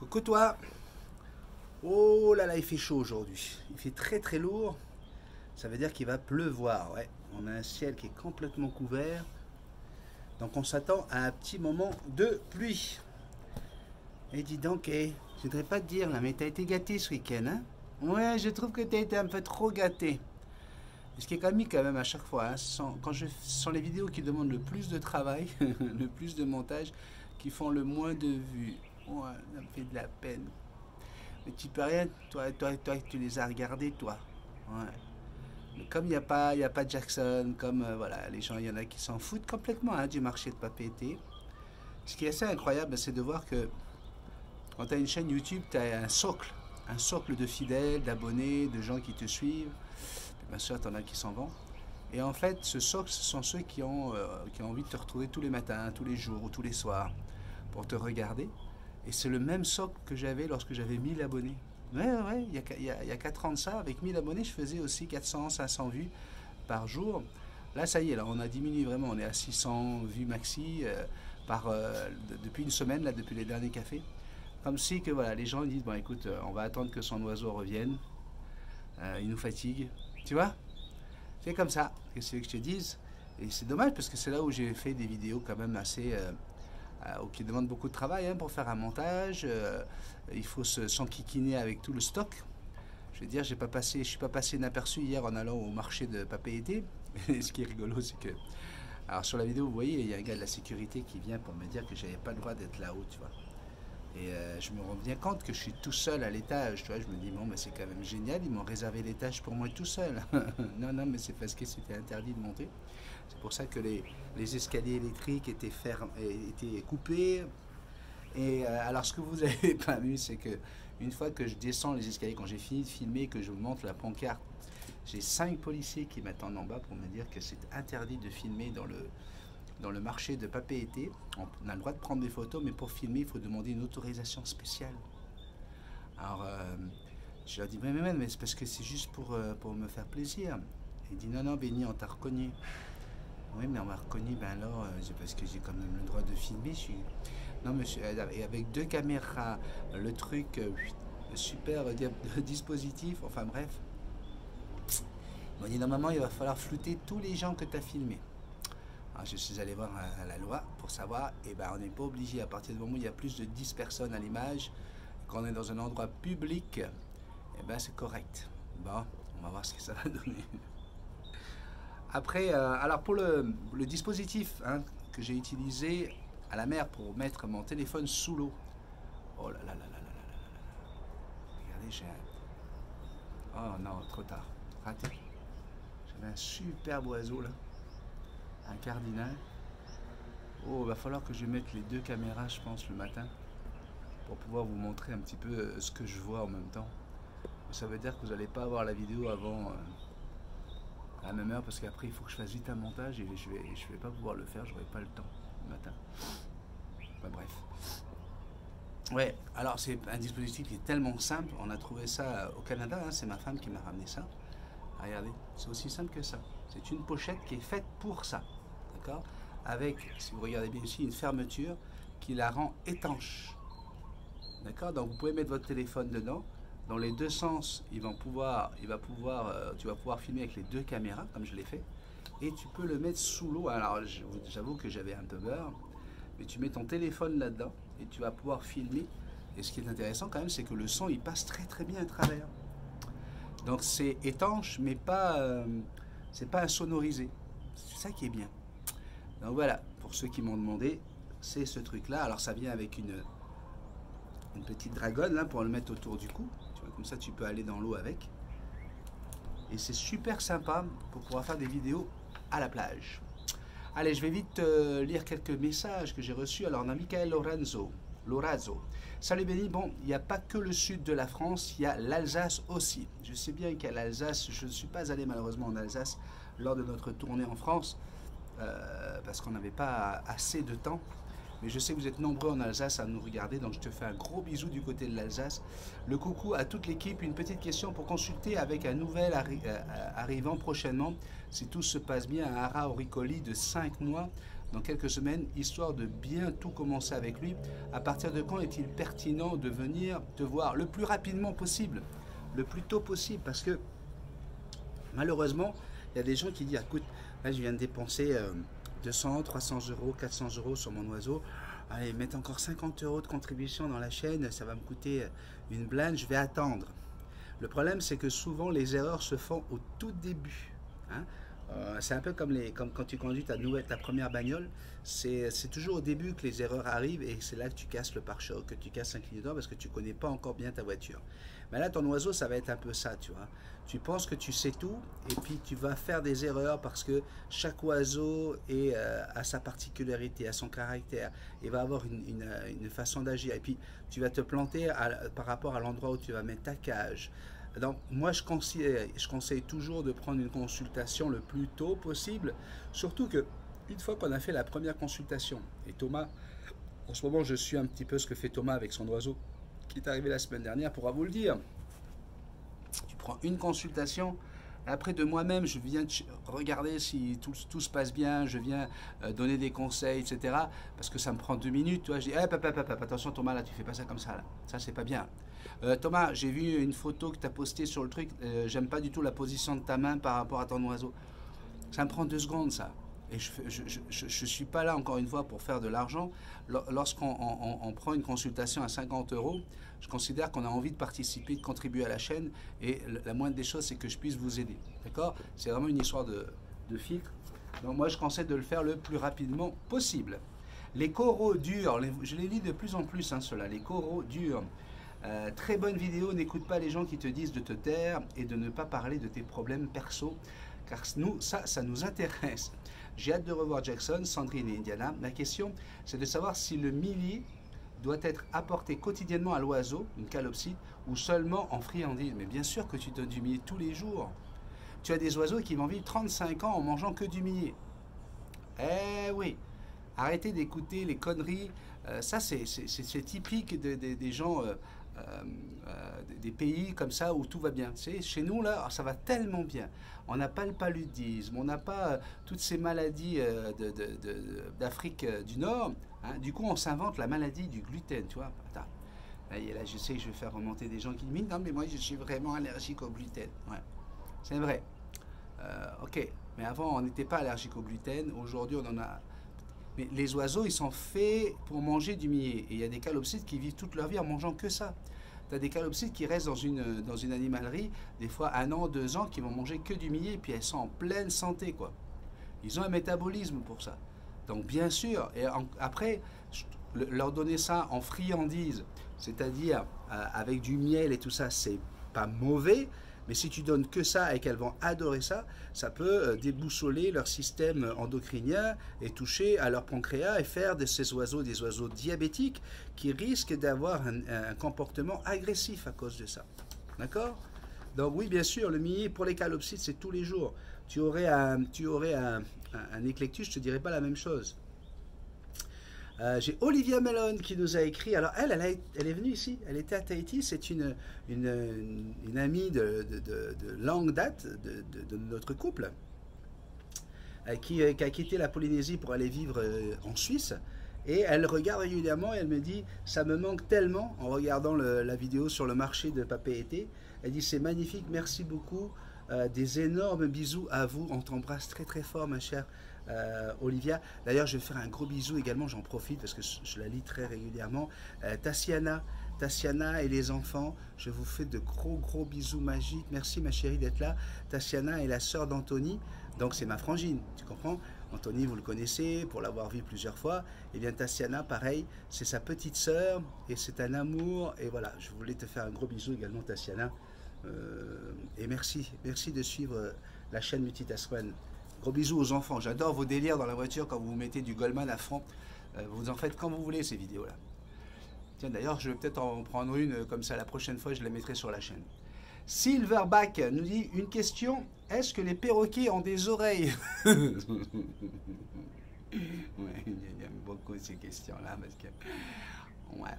Coucou toi. Oh là là, il fait chaud aujourd'hui. Il fait très très lourd. Ça veut dire qu'il va pleuvoir. Ouais. On a un ciel qui est complètement couvert. Donc on s'attend à un petit moment de pluie. Et dis donc, je voudrais pas te dire là, mais t'as été gâté ce week-end, hein? Ouais, je trouve que t'as été un peu trop gâté. Ce qui est comique quand même à chaque fois, hein, ce sont les vidéos qui demandent le plus de travail, le plus de montage, qui font le moins de vues. Ouais, ça me fait de la peine. Mais tu peux rien, toi, tu les as regardés, toi. Ouais. Mais comme il y a pas Jackson, comme voilà, les gens, il y en a qui s'en foutent complètement hein, du marché de papier. Ce qui est assez incroyable, c'est de voir que quand tu as une chaîne YouTube, tu as un socle de fidèles, d'abonnés, de gens qui te suivent. Puis bien sûr, tu en as qui s'en vont. Et en fait, ce socle, ce sont ceux qui ont envie de te retrouver tous les matins, tous les jours ou tous les soirs pour te regarder. Et c'est le même socle que j'avais lorsque j'avais 1000 abonnés. Ouais, ouais, ouais, il y a 4 ans de ça, avec 1000 abonnés, je faisais aussi 400, 500 vues par jour. Là, ça y est, là, on a diminué vraiment, on est à 600 vues maxi depuis une semaine, là, depuis les derniers cafés. Comme si que voilà, les gens disent, bon écoute, on va attendre que son oiseau revienne, il nous fatigue. Tu vois? C'est comme ça, que c'est que je te dise. Et c'est dommage parce que c'est là où j'ai fait des vidéos quand même assez qui demande beaucoup de travail hein, pour faire un montage. Il faut s'enquiquiner avec tout le stock. Je veux dire, je ne suis pas passé inaperçu hier en allant au marché de Papeete. Et ce qui est rigolo, c'est que, alors sur la vidéo, vous voyez, il y a un gars de la sécurité qui vient pour me dire que j'avais pas le droit d'être là-haut, tu vois. Et je me rends bien compte que je suis tout seul à l'étage, tu vois. Je me dis, bon, mais c'est quand même génial, ils m'ont réservé l'étage pour moi tout seul. Non, non, mais c'est parce que c'était interdit de monter. C'est pour ça que les escaliers électriques étaient coupés. Et alors, ce que vous n'avez pas vu, c'est que une fois que je descends les escaliers, quand j'ai fini de filmer, que je monte la pancarte, j'ai 5 policiers qui m'attendent en bas pour me dire que c'est interdit de filmer dans le marché de Papeete. On a le droit de prendre des photos, mais pour filmer, il faut demander une autorisation spéciale. Alors, je leur dis, mais c'est parce que c'est juste pour me faire plaisir. Il dit, non, non, Benny, on t'a reconnu. Oui, mais on m'a reconnu, ben alors, c'est parce que j'ai quand même le droit de filmer. Non, monsieur, et avec 2 caméras, le truc, super dispositif, enfin bref. Il m'a dit, normalement, il va falloir flouter tous les gens que tu as filmés. Alors, je suis allé voir la loi pour savoir, et ben on n'est pas obligé, à partir du moment où il y a plus de 10 personnes à l'image, quand on est dans un endroit public, et ben c'est correct. Bon, on va voir ce que ça va donner. Après, alors pour le dispositif hein, que j'ai utilisé à la mer pour mettre mon téléphone sous l'eau. Oh là là là là là là là là. Regardez, oh non, trop tard. Raté. J'avais un superbe oiseau là. Un cardinal. Oh, il va falloir que je mette les 2 caméras, je pense, le matin. Pour pouvoir vous montrer un petit peu ce que je vois en même temps. Ça veut dire que vous n'allez pas avoir la vidéo avant à la même heure parce qu'après il faut que je fasse vite un montage et je vais pas pouvoir le faire, j'aurai pas le temps le matin. Enfin, bref. Ouais, alors c'est un dispositif qui est tellement simple, on a trouvé ça au Canada, hein, c'est ma femme qui m'a ramené ça. Regardez, c'est aussi simple que ça. C'est une pochette qui est faite pour ça, d'accord? Avec, si vous regardez bien ici, une fermeture qui la rend étanche. D'accord? Donc vous pouvez mettre votre téléphone dedans. Dans les 2 sens, tu vas pouvoir filmer avec les 2 caméras, comme je l'ai fait. Et tu peux le mettre sous l'eau. Alors, j'avoue que j'avais un peu peur. Mais tu mets ton téléphone là-dedans et tu vas pouvoir filmer. Et ce qui est intéressant quand même, c'est que le son, il passe très très bien à travers. Donc c'est étanche, mais c'est pas insonorisé. C'est ça qui est bien. Donc voilà, pour ceux qui m'ont demandé, c'est ce truc-là. Alors ça vient avec une petite dragonne là pour le mettre autour du cou. Tu vois, comme ça tu peux aller dans l'eau avec. Et c'est super sympa pour pouvoir faire des vidéos à la plage. Allez, je vais vite lire quelques messages que j'ai reçus. Alors on a Michael Lorazzo. Salut Benny, bon, il n'y a pas que le sud de la France, il y a l'Alsace aussi. Je sais bien qu'à l'Alsace, je ne suis pas allé malheureusement en Alsace lors de notre tournée en France, parce qu'on n'avait pas assez de temps. Mais je sais que vous êtes nombreux en Alsace à nous regarder, donc je te fais un gros bisou du côté de l'Alsace. Le coucou à toute l'équipe. Une petite question pour consulter avec un nouvel arrivant prochainement. Si tout se passe bien, un haras auricoli de 5 mois dans quelques semaines, histoire de bien tout commencer avec lui. À partir de quand est-il pertinent de venir te voir? Le plus rapidement possible, le plus tôt possible, parce que malheureusement, il y a des gens qui disent, écoute, là je viens de dépenser 200, 300 euros, 400 euros sur mon oiseau. Allez, mettre encore 50 euros de contribution dans la chaîne, ça va me coûter une blinde, je vais attendre. Le problème, c'est que souvent, les erreurs se font au tout début. Hein. C'est un peu comme quand tu conduis ta première bagnole. C'est toujours au début que les erreurs arrivent et c'est là que tu casses le pare-choc, que tu casses un clignotant parce que tu ne connais pas encore bien ta voiture. Mais là, ton oiseau, ça va être un peu ça, tu vois. Tu penses que tu sais tout et puis tu vas faire des erreurs parce que chaque oiseau a sa particularité, a son caractère et va avoir une façon d'agir. Et puis, tu vas te planter par rapport à l'endroit où tu vas mettre ta cage. Donc, moi, je conseille toujours de prendre une consultation le plus tôt possible, surtout que une fois qu'on a fait la première consultation, et Thomas, en ce moment, je suis un petit peu ce que fait Thomas avec son oiseau, qui est arrivé la semaine dernière, pourra vous le dire. Tu prends une consultation, après de moi-même, je viens regarder si tout se passe bien, je viens donner des conseils, etc. Parce que ça me prend 2 minutes, tu vois, je dis, attention Thomas, là, tu fais pas ça comme ça, là. Ça, c'est pas bien. Thomas, j'ai vu une photo que tu as postée sur le truc, j'aime pas du tout la position de ta main par rapport à ton oiseau. Ça me prend 2 secondes, ça. Et je ne suis pas là, encore une fois, pour faire de l'argent. Lorsqu'on prend une consultation à 50 euros, je considère qu'on a envie de participer, de contribuer à la chaîne. Et la moindre des choses, c'est que je puisse vous aider. D'accord? C'est vraiment une histoire de filtre. Donc moi, je conseille de le faire le plus rapidement possible. Les coraux durs, je les lis de plus en plus, hein, ceux-là. Les coraux durs. Très bonne vidéo, n'écoute pas les gens qui te disent de te taire et de ne pas parler de tes problèmes perso. Car nous, ça nous intéresse. J'ai hâte de revoir Jackson, Sandrine et Indiana. Ma question, c'est de savoir si le milli doit être apporté quotidiennement à l'oiseau, une calopsite, ou seulement en friandise. Mais bien sûr que tu donnes du millet tous les jours. Tu as des oiseaux qui vont vivre 35 ans en mangeant que du millet. Eh oui, arrêtez d'écouter les conneries. Ça, c'est typique des gens... des pays comme ça où tout va bien. Chez nous, là, ça va tellement bien. On n'a pas le paludisme, on n'a pas toutes ces maladies d'Afrique du Nord. Hein. Du coup, on s'invente la maladie du gluten, tu vois. Attends. Là, je sais que je vais faire remonter des gens qui disent « Non, mais moi, je suis vraiment allergique au gluten. » Ouais, c'est vrai. Ok, mais avant, on n'était pas allergique au gluten. Aujourd'hui, on en a... Mais les oiseaux, ils sont faits pour manger du millet. Et il y a des calopsites qui vivent toute leur vie en mangeant que ça. Tu as des calopsites qui restent dans une animalerie, des fois 1 an, 2 ans, qui vont manger que du millet, et puis elles sont en pleine santé, quoi. Ils ont un métabolisme pour ça. Donc bien sûr, et après, leur donner ça en friandise, c'est-à-dire avec du miel et tout ça, c'est pas mauvais. Mais si tu donnes que ça et qu'elles vont adorer ça, ça peut déboussoler leur système endocrinien et toucher à leur pancréas et faire de ces oiseaux des oiseaux diabétiques qui risquent d'avoir un comportement agressif à cause de ça. D'accord? Donc oui, bien sûr, le millet pour les calopsites, c'est tous les jours. Tu aurais un éclectus, je ne te dirais pas la même chose. J'ai Olivia Mellon qui nous a écrit. Alors elle est venue ici, elle était à Tahiti, c'est une amie de longue date de notre couple qui a quitté la Polynésie pour aller vivre en Suisse. Et elle regarde régulièrement et elle me dit « ça me manque tellement » en regardant la vidéo sur le marché de Papeete. Elle dit « c'est magnifique, merci beaucoup, des énormes bisous à vous, on t'embrasse très très fort ma chère Olivia. » D'ailleurs je vais faire un gros bisou également, j'en profite parce que je la lis très régulièrement. Tassiana et les enfants, je vous fais de gros bisous magiques. Merci ma chérie d'être là. Tassiana est la sœur d'Anthony, donc c'est ma frangine, tu comprends? Anthony, vous le connaissez pour l'avoir vu plusieurs fois. Et bien Tassiana, pareil, c'est sa petite sœur et c'est un amour. Et voilà, je voulais te faire un gros bisou également Tassiana. Et merci de suivre la chaîne Multitask One. Gros bisous aux enfants. J'adore vos délires dans la voiture quand vous mettez du Goldman à fond. Vous en faites quand vous voulez ces vidéos-là. Tiens, d'ailleurs, je vais peut-être en prendre une comme ça la prochaine fois, je la mettrai sur la chaîne. Silverback nous dit une question. Est-ce que les perroquets ont des oreilles? Ouais, j'aime beaucoup ces questions-là parce que... Ouais.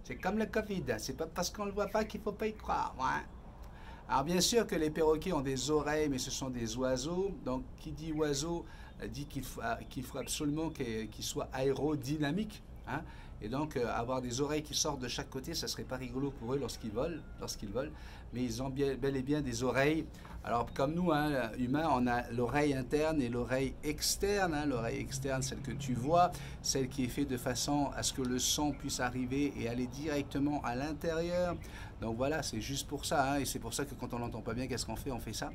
C'est comme le Covid, c'est pas parce qu'on ne le voit pas qu'il ne faut pas y croire. Ouais. Alors bien sûr que les perroquets ont des oreilles, mais ce sont des oiseaux. Donc qui dit oiseau dit qu'il faut absolument qu'il soit aérodynamique. Hein, et donc, avoir des oreilles qui sortent de chaque côté, ça serait pas rigolo pour eux lorsqu'ils volent. Mais ils ont bel et bien des oreilles. Alors, comme nous, hein, humains, on a l'oreille interne et l'oreille externe. Hein. L'oreille externe, celle que tu vois, celle qui est faite de façon à ce que le son puisse arriver et aller directement à l'intérieur. Donc voilà, c'est juste pour ça. Hein, et c'est pour ça que quand on n'entend pas bien, qu'est-ce qu'on fait? On fait ça.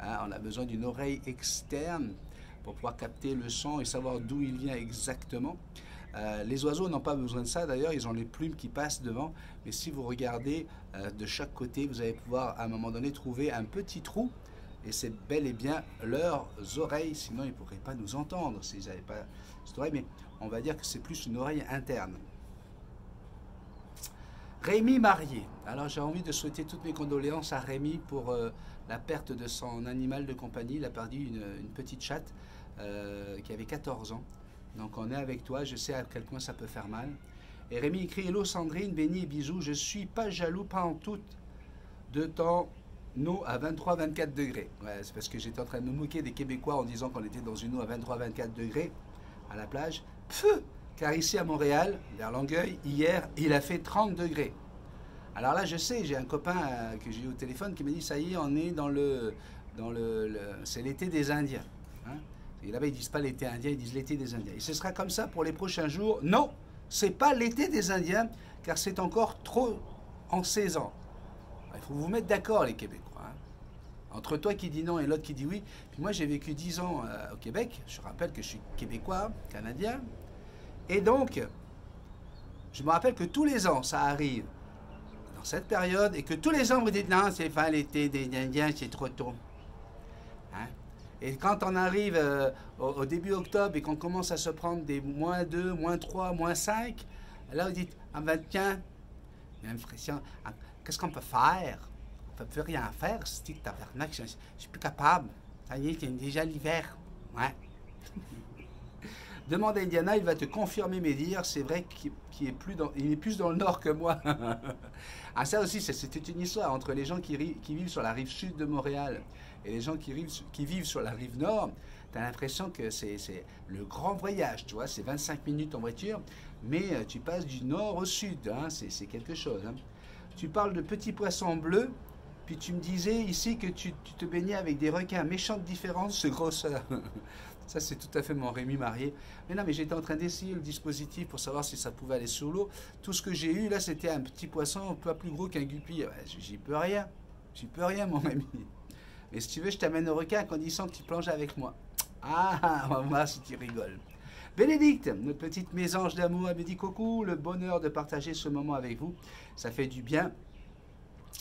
Hein, on a besoin d'une oreille externe pour pouvoir capter le son et savoir d'où il vient exactement. Les oiseaux n'ont pas besoin de ça, d'ailleurs, ils ont les plumes qui passent devant. Mais si vous regardez de chaque côté, vous allez pouvoir à un moment donné trouver un petit trou. Et c'est bel et bien leurs oreilles, sinon ils ne pourraient pas nous entendre s'ils n'avaient pas cette oreille. Mais on va dire que c'est plus une oreille interne. Rémi Marié. Alors j'ai envie de souhaiter toutes mes condoléances à Rémi pour la perte de son animal de compagnie. Il a perdu une petite chatte qui avait 14 ans. Donc on est avec toi, je sais à quel point ça peut faire mal. Et Rémi écrit: Hello Sandrine, béni et bisous, je suis pas jaloux, pas en tout de temps eau à 23-24 degrés. Ouais, c'est parce que j'étais en train de me moquer des Québécois en disant qu'on était dans une eau à 23-24 degrés à la plage. Pfff, car ici à Montréal, vers Longueuil, hier, il a fait 30 degrés. Alors là, je sais, j'ai un copain que j'ai eu au téléphone qui m'a dit: ça y est, on est c'est l'été des Indiens. Hein? Et là-bas, ils ne disent pas l'été indien, ils disent l'été des Indiens. Et ce sera comme ça pour les prochains jours. Non, ce n'est pas l'été des Indiens, car c'est encore trop en saison. Il faut vous mettre d'accord, les Québécois. Hein. Entre toi qui dis non et l'autre qui dit oui. Puis moi, j'ai vécu 10 ans au Québec. Je rappelle que je suis Québécois, Canadien. Et donc, je me rappelle que tous les ans, ça arrive dans cette période, et que tous les ans, vous dites: non, c'est pas l'été des Indiens, c'est trop tôt. Hein? Et quand on arrive au début octobre et qu'on commence à se prendre des -2, -3, -5, là vous dites: ah ben tiens, j'ai l'impression, qu'est-ce qu'on peut faire? On ne peut plus rien faire, c'est tabarnak, je ne suis plus capable. Ça y est, c'est déjà l'hiver. Ouais. Demande à Indiana, il va te confirmer mes dires. C'est vrai qu'il est plus dans le nord que moi. Ah, ça aussi, c'était une histoire entre les gens qui vivent sur la rive sud de Montréal et les gens qui vivent sur la rive nord. Tu as l'impression que c'est le grand voyage, tu vois, c'est 25 minutes en voiture, mais tu passes du nord au sud, hein, c'est quelque chose. Hein. Tu parles de petits poissons bleus, puis tu me disais ici que tu te baignais avec des requins, méchante différence de grosseur. Ça, c'est tout à fait mon Rémi Marié. Mais non, mais j'étais en train d'essayer le dispositif pour savoir si ça pouvait aller sous l'eau. Tout ce que j'ai eu, là, c'était un petit poisson pas plus gros qu'un guppy. J'y peux rien. J'y peux rien, mon ami. Mais si tu veux, je t'amène au requin à condition que tu plonges avec moi. Ah, on va voir si tu rigoles. Bénédicte, notre petite mésange d'amour, elle me dit: coucou, le bonheur de partager ce moment avec vous. Ça fait du bien.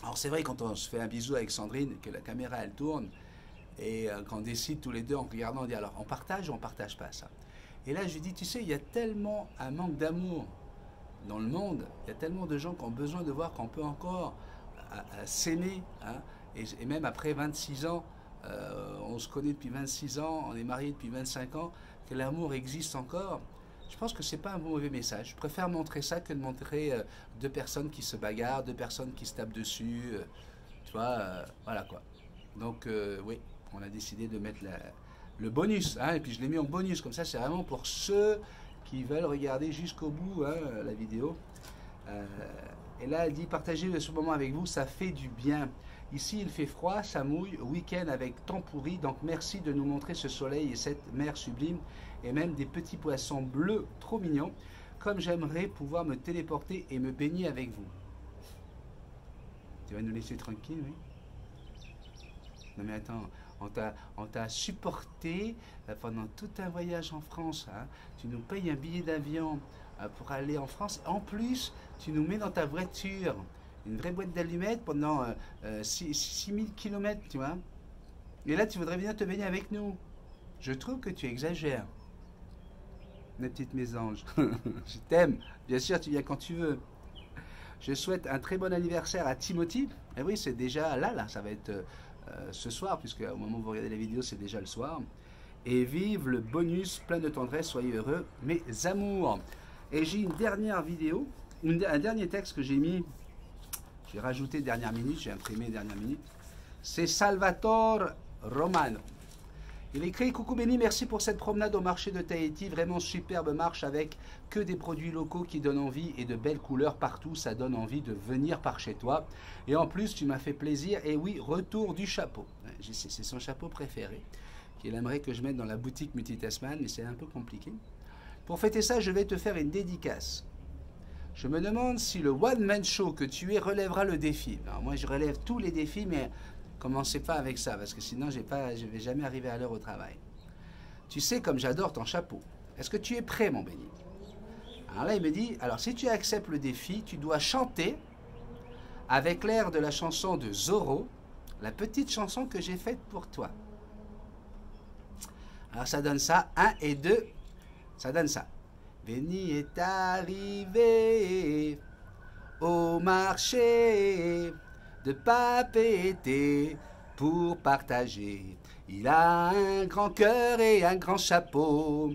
Alors, c'est vrai, quand on se fait un bisou avec Sandrine, que la caméra, elle tourne, et qu'on décide tous les deux en regardant, on dit: alors, on partage ou on partage pas ça? Et là, je lui dis: tu sais, il y a tellement un manque d'amour dans le monde, il y a tellement de gens qui ont besoin de voir qu'on peut encore s'aimer, hein, et même après 26 ans, on se connaît depuis 26 ans, on est mariés depuis 25 ans, que l'amour existe encore. Je pense que c'est pas un mauvais message. Je préfère montrer ça que de montrer deux personnes qui se bagarrent, deux personnes qui se tapent dessus, tu vois, voilà quoi. Donc, oui, on a décidé de mettre le bonus, hein, et puis je l'ai mis en bonus, comme ça c'est vraiment pour ceux qui veulent regarder jusqu'au bout, hein, la vidéo. Et là, elle dit: partagez ce moment avec vous, ça fait du bien. Ici, il fait froid, ça mouille, week-end avec temps pourri, donc merci de nous montrer ce soleil et cette mer sublime, et même des petits poissons bleus trop mignons, comme j'aimerais pouvoir me téléporter et me baigner avec vous. Tu vas nous laisser tranquille, oui? Non mais attends, on t'a supporté pendant tout un voyage en France. Hein. Tu nous payes un billet d'avion pour aller en France. En plus, tu nous mets dans ta voiture une vraie boîte d'allumettes pendant 6000 km, tu vois. Et là, tu voudrais venir te baigner avec nous. Je trouve que tu exagères. Mes petites mésanges. Je t'aime. Bien sûr, tu viens quand tu veux. Je souhaite un très bon anniversaire à Timothy. Et oui, c'est déjà là, ça va être ce soir, puisque au moment où vous regardez la vidéo, c'est déjà le soir. Et vive le bonus, plein de tendresse, soyez heureux, mes amours. Et j'ai une dernière vidéo, un dernier texte que j'ai mis, j'ai rajouté dernière minute, j'ai imprimé dernière minute. C'est Salvatore Romano. Il écrit: coucou Benny, merci pour cette promenade au marché de Tahiti. Vraiment superbe marche avec que des produits locaux qui donnent envie et de belles couleurs partout. Ça donne envie de venir par chez toi. Et en plus, tu m'as fait plaisir. Et oui, retour du chapeau. C'est son chapeau préféré qu'il aimerait que je mette dans la boutique Multitasman, mais c'est un peu compliqué. Pour fêter ça, je vais te faire une dédicace. Je me demande si le one-man show que tu es relèvera le défi. Alors moi, je relève tous les défis, mais commencez pas avec ça, parce que sinon, je ne vais jamais arriver à l'heure au travail. Tu sais comme j'adore ton chapeau. Est-ce que tu es prêt, mon Benny? Alors là, il me dit, alors si tu acceptes le défi, tu dois chanter avec l'air de la chanson de Zorro, la petite chanson que j'ai faite pour toi. Alors ça donne ça, 1 et 2, ça donne ça. Benny est arrivé au marché de Papeete pour partager. Il a un grand cœur et un grand chapeau.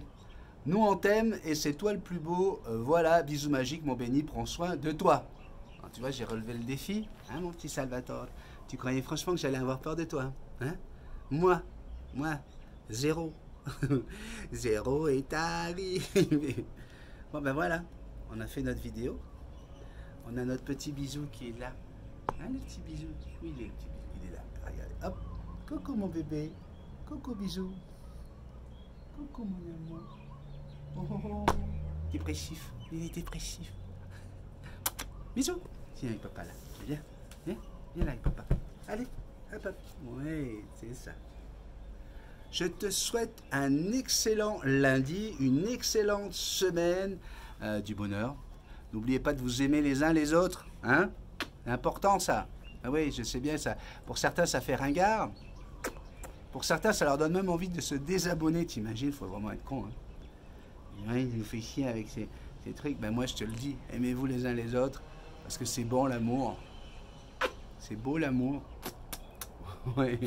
Nous on t'aime et c'est toi le plus beau. Voilà, bisous magiques mon Benny, prends soin de toi. Alors, tu vois, j'ai relevé le défi, hein, mon petit Salvatore. Tu croyais franchement que j'allais avoir peur de toi, hein? Moi, zéro. Zéro est arrivé. Bon ben voilà, on a fait notre vidéo. On a notre petit bisou qui est là. Hein, le petit bisou? Oui, il est, il est là. Regardez, hop. Coucou mon bébé. Coucou bisou. Coucou mon amour. Oh, oh, oh. Dépressif. Il est dépressif. Bisous. Viens avec papa là. Viens. Viens. Viens là avec papa. Allez. Hop hop. Oui, c'est ça. Je te souhaite un excellent lundi, une excellente semaine, du bonheur. N'oubliez pas de vous aimer les uns les autres, hein? C'est important ça. Ah oui, je sais bien ça. Pour certains, ça fait ringard. Pour certains, ça leur donne même envie de se désabonner. T'imagines, il faut vraiment être con. Hein? Il nous fait chier avec ces trucs. Ben moi, je te le dis, aimez-vous les uns les autres, parce que c'est bon l'amour. C'est beau l'amour. Ouais.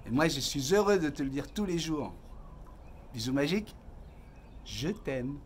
Et moi, je suis heureux de te le dire tous les jours. Bisous magiques, je t'aime.